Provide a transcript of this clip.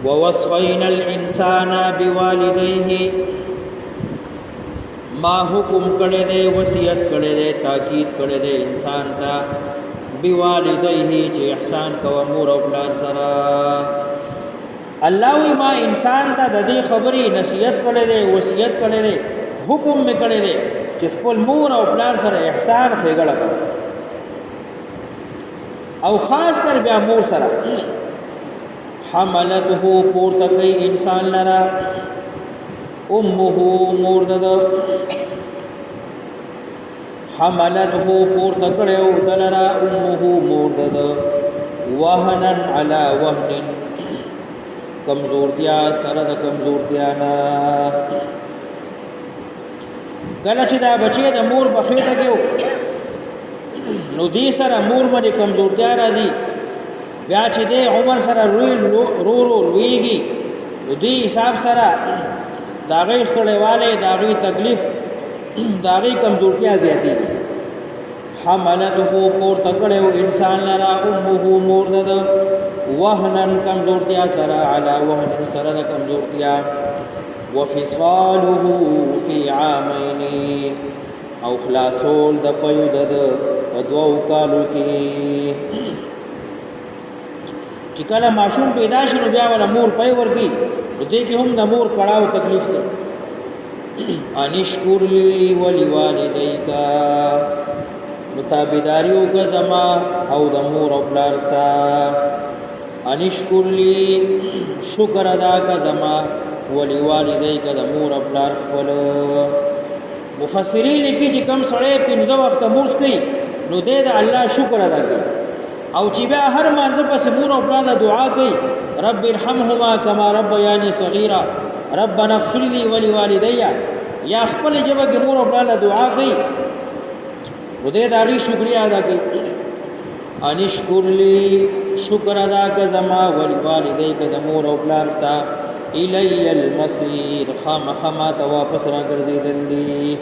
ووصينا الانسان بوالديه ما حکم کړه دې وصیت کړه دې تاکید کړه دې انسان ته بوالديه چې احسان کوه مور او پلار سره الله وی ما انسان ته د دې خبرې نصیحت کړه دې وصیت کړه دې حکم می کړه دې چې خپل مور او پلار سره احسان ښېګړه کوه او خاص کر بیا مور سره حملته پورته کوي انسان لرا امه مور دده حملته پورته کړو دلرا امه مور دده وهنن علی وهن کمزورتیا سره د کمزورتیا نه کله چې دا بچی د مور په خېټه کې نو دې سره مور باندې کمزورتیا راځي بیا چې دې عمر سره رو لویږي نو دې حساب سره داغه استړېواله داغه تکلیف داغه کمزورتیا زیاتی حملته پور تکړو انسان لرا امه مور دد وهنن کمزورتیا سره علا وهن سره د کمزورتیا وفصاله فی عامین او خلاصول د پيو دد دوو کالو کې چې کله ماشوم پیدا شنو بیا ولا مور پي ورکی دې کې هم د مور کړهو تکلیف ته انشکر لی ولوالدیک متابداریو کا زما او د مور او پلار ستا انشکر لی شکر ادا کا زما ولوالدیک د مور او پلار خپل مفسرین لیکي چې کم سړی 15 وخت مورس کوي نو دې د الله شکر ادا کوي او چې بیا هر مانځه پس مور او پلار دعا کوي رب ارحمهما كما ربياني صغيرا ربنا اغفر لي ولوالدي یا خپل جبه کې مور او پلار دعا کوي ودې داغي شکریا ادا کوي انشکر لی شکر ادا کا زما ولوالدي کا مور او پلار ستا الی المصیر خامخما ته واپس را ګرځیدل دي